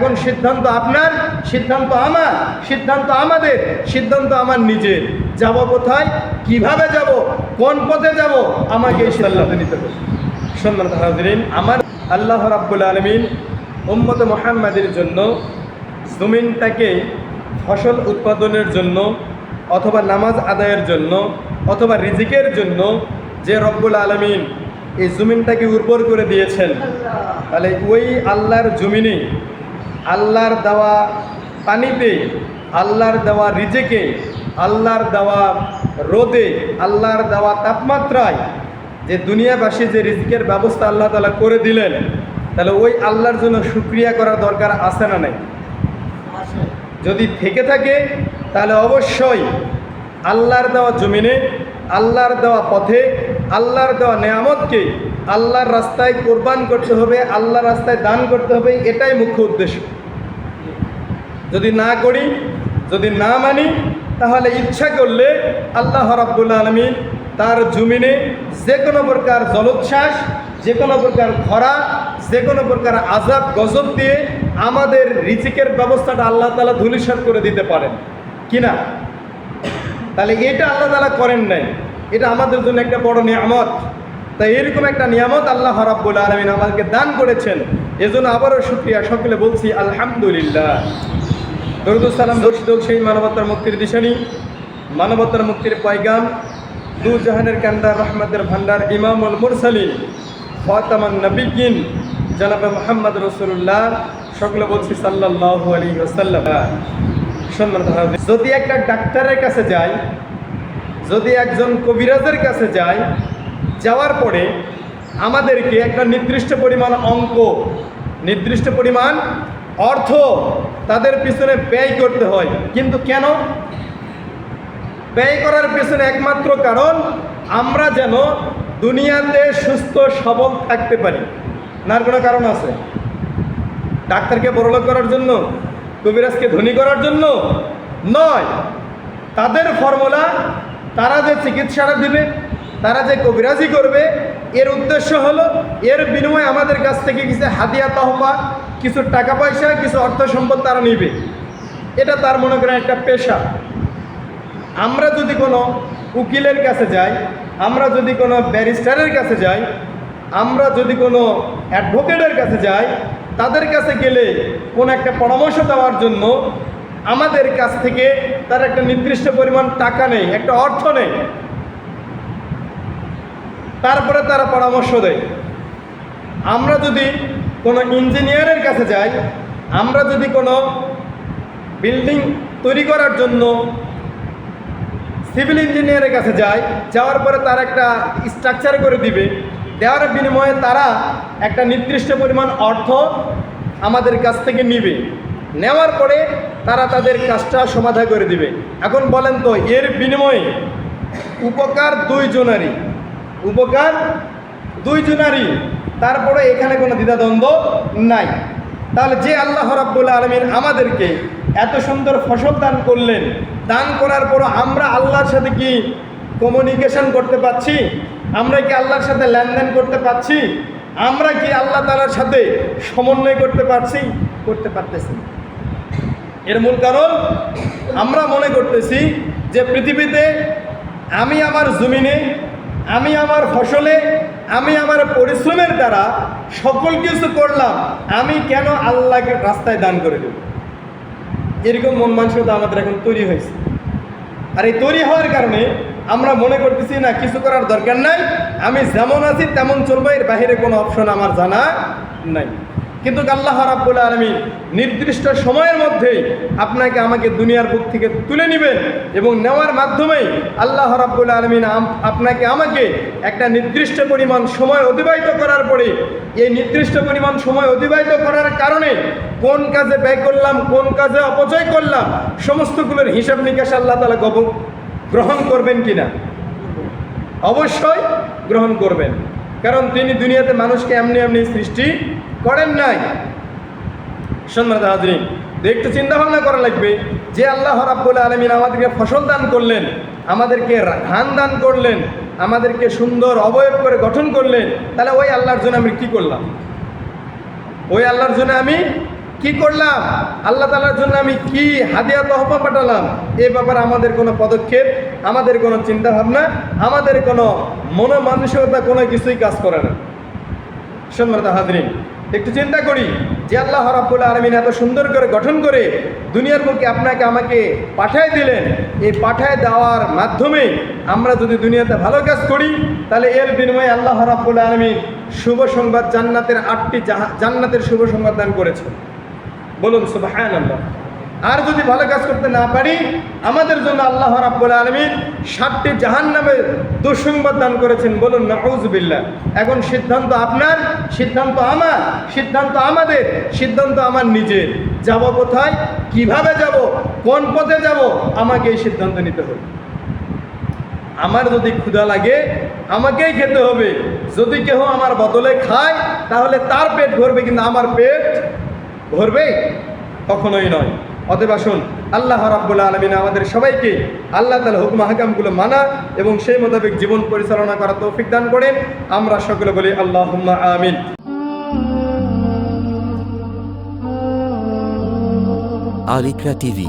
এখন সিদ্ধান্ত আপনার, সিদ্ধান্ত আমার, সিদ্ধান্ত আমাদের, সিদ্ধান্ত আমার নিজের। যাব কোথায়, কিভাবে যাব, কোন পথে যাব, আমাকে এই সিদ্ধান্ত নিতে হবে। সম্মানিত হাজিরিন, আমার আল্লাহ রাব্বুল আলামিন উম্মতে মুহাম্মাদের জন্য জমিনটাকে ফসল উৎপাদনের জন্য অথবা নামাজ আদায়ের জন্য অথবা রিজিকের জন্য যে রব্বুল আলামিন এই জমিনটাকে উর্বর করে দিয়েছেন, তাহলে ওই আল্লাহর জমিনে, আল্লাহর দেওয়া পানিতে, আল্লাহর দেওয়া রিজিকে, আল্লাহর দেওয়া রোদে, আল্লাহর দেওয়া তাপমাত্রায় যে দুনিয়াবাসী যে রিজিকের ব্যবস্থা আল্লাহ তাআলা করে দিলেন, তাহলে ওই আল্লাহর জন্য শুকরিয়া করার দরকার আছে না নাই? যদি থেকে থাকে তাহলে অবশ্যই আল্লাহর দেওয়া জমিনে, আল্লাহর দেওয়া পথে, আল্লাহর দেওয়া নেয়ামতকে আল্লাহর রাস্তায় কোরবান করতে হবে, আল্লাহর রাস্তায় দান করতে হবে, এটাই মুখ্য উদ্দেশ্য। যদি না করি, যদি না মানি, তাহলে ইচ্ছা করলে আল্লাহ রাব্বুল আলামিন তার জমিনে যে কোনো প্রকার জলোচ্ছ্বাস, যে কোনো প্রকার খরা, যে কোনো প্রকার আযাব গজব দিয়ে আমাদের রিজিকের ব্যবস্থাটা আল্লাহ তাআলা ধূলিসাৎ করে দিতে পারেন কিনা? তাহলে এটা আল্লাহ তাআলা করেন নাই, এটা আমাদের জন্য একটা বড় নিয়ামত। তাই এরকম একটা নিয়ামত আল্লাহ রাব্বুল আলামিন আমাদেরকে দান করেছেন, এজন্য আবারও শুকরিয়া। সকলে বলছি আলহামদুলিল্লাহ। দরুদ ও সালাম দর্শিত সেই মানবতার মুক্তির দিশানি, মানবতার মুক্তির পয়গাম, দু জাহানের কান্ডার, রহমতের ভান্ডার, ইমামুল মুরসালিন, খাতামান নবিয়্যিন জনাবে মুহাম্মদ রাসূলুল্লাহ। সকলে বলছি সাল্লাল্লাহু আলাইহি ওয়াসাল্লাম। যদি একটা ডাক্তারের কাছে যায়, যদি একজন কবিরাজের কাছে যায়, যাওয়ার পরে আমাদেরকে একটা নির্দিষ্ট পরিমাণ অঙ্ক, নির্দিষ্ট পরিমাণ অর্থ তাদের পিছনে ব্যয় করতে হয়। কিন্তু কেন ব্যয় করার পিছনে? একমাত্র কারণ আমরা যেন দুনিয়াতে সুস্থ সবল থাকতে পারি। না আর কোনো কারণ আছে? ডাক্তারকে বড়লোক করার জন্য, কবিরাজকে ধনী করার জন্য নয়। তাদের ফর্মুলা, তারা যে চিকিৎসাটা দিবে, তারা যে কবিরাজি করবে, এর উদ্দেশ্য হলো এর বিনিময়ে আমাদের কাছ থেকে কিছু হাদিয়া তহফা, কিছু টাকা পয়সা, কিছু অর্থ সম্পদ তারা নিবে। এটা তার মনে করেন একটা পেশা। আমরা যদি কোনো উকিলের কাছে যাই, আমরা যদি কোনো ব্যারিস্টারের কাছে যাই, আমরা যদি কোনো অ্যাডভোকেটের কাছে যাই, তাদের কাছে গেলে কোনো একটা পরামর্শ দেওয়ার জন্য আমাদের কাছ থেকে তার একটা নির্দিষ্ট পরিমাণ টাকা নেই, একটা অর্থ নেই, তারপরে তারা পরামর্শ দেয়। আমরা যদি কোনো ইঞ্জিনিয়ারের কাছে যাই, আমরা যদি কোনো বিল্ডিং তৈরি করার জন্য সিভিল ইঞ্জিনিয়ারের কাছে যাই, যাওয়ার পরে তারা একটা স্ট্রাকচার করে দিবে, দেওয়ার বিনিময়ে তারা একটা নির্দিষ্ট পরিমাণ অর্থ আমাদের কাছ থেকে নিবে, নেওয়ার পরে তারা তাদের কাজটা সমাধা করে দিবে। এখন বলেন তো, এর বিনিময়ে উপকার দুইজনারই, উপকার দুইজনারই, তারপরে এখানে কোনো দ্বিধাদ্বন্দ্ব নাই। তাহলে যে আল্লাহ রাব্বুল আলামিন আমাদেরকে এত সুন্দর ফসল দান করলেন, দান করার পর আমরা আল্লাহর সাথে কি কমিউনিকেশন করতে পারছি? আমরা কি আল্লাহর সাথে লেনদেন করতে পারছি? আমরা কি আল্লাহ তাআলার সাথে সমন্বয় করতে পারছি? করতে পারতেছি। এর মূল কারণ আমরা মনে করতেছি যে পৃথিবীতে আমি আমার জমিনে, আমি আমার ফসলে, আমি আমার পরিশ্রমের দ্বারা সকল কিছু করলাম, আমি কেন আল্লাহকে রাস্তায় দান করে দেব? এরকম মন মানসিকতা আমাদের এখন তৈরি হয়েছে। আর এই তৈরি হওয়ার কারণে আমরা মনে করতেছি না, কিছু করার দরকার নাই, আমি যেমন আছি তেমন চলবো, এর বাহিরে কোনো অপশন আমার জানা নাই। কিন্তু আল্লাহ রাব্বুল আলামিন নির্দিষ্ট সময়ের মধ্যেই আপনাকে আমাকে দুনিয়ার বুক থেকে তুলে নেবেন, এবং নেওয়ার মাধ্যমেই আল্লাহ রাব্বুল আলামিন আপনাকে আমাকে একটা নির্দিষ্ট পরিমাণ সময় অতিবাহিত করার পরে, এই নির্দিষ্ট পরিমাণ সময় অতিবাহিত করার কারণে কোন কাজে ব্যয় করলাম, কোন কাজে অপচয় করলাম, সমস্তগুলোর হিসাব নিকাশ আল্লাহ তাআলা গ্রহণ করবেন কিনা? অবশ্যই গ্রহণ করবেন, কারণ তিনি দুনিয়াতে মানুষকে এমনি এমনি সৃষ্টি করেন নাই। সম্মানিত হাজরিন, একটু চিন্তা ভাবনা করা লাগবে যে আল্লাহ রাব্বুল আলামিন আমাদেরকে ফসল দান করলেন, আমাদেরকে ধান দান করলেন, আমাদেরকে সুন্দর অবয়ব করে গঠন করলেন, তাহলে ওই আল্লাহর জন্য আমি কি করলাম? ওই আল্লাহর জন্য আমি কি করলাম, আল্লাহ তাআলার জন্য আমি কি হাদিয়া তহফা পাঠালাম, এ ব্যাপারে আমাদের কোনো পদক্ষেপ, আমাদের কোনো চিন্তা ভাবনা, আমাদের কোনো মনোমানসিকতা কোনো কিছুই কাজ করে না। সম্মানিত হাজরিন, একটু চিন্তা করি যে আল্লাহ রাব্বুল আলামিন এত সুন্দর করে গঠন করে দুনিয়ার বুকে আপনাকে আমাকে পাঠায় দিলেন। এই পাঠায় দেওয়ার মাধ্যমে আমরা যদি দুনিয়াতে ভালো কাজ করি, তাহলে এর বিনিময়ে আল্লাহ রাব্বুল আলামিন শুভ সংবাদ, জান্নাতের 8টি জান্নাতের শুভ সংবাদ দান করেছেন। বলুন সুবহানাল্লাহ। আর যদি ভালো কাজ করতে না পারি, আমাদের জন্য আল্লাহ রাব্বুল আলামিন 7টি জাহান্নামের দুঃসংবাদ দান করেছেন। বলুন নাউযুবিল্লাহ। এখন সিদ্ধান্ত আপনার, সিদ্ধান্ত আমার, সিদ্ধান্ত আমাদের, সিদ্ধান্ত আমার নিজের। যাব কোথায়, কিভাবে যাব, কোন পথে যাব, আমাকে এই সিদ্ধান্ত নিতে হবে। আমার যদি ক্ষুধা লাগে, আমাকেই খেতে হবে। যদি কেউ আমার বদলে খায়, তাহলে তার পেট ভরবে, কিন্তু আমার পেট ভরবে কখনোই নয়। অতএব আসুন আল্লাহ রাব্বুল আলামিন আমাদের সবাইকে আল্লাহ তাআলার হুকুম আহকামগুলো মানা এবং সেই মোতাবেক জীবন পরিচালনা করার তৌফিক দান করেন। আমরা সকলে বলি আল্লাহুম্মা আমিন। আল ইকরা টিভি।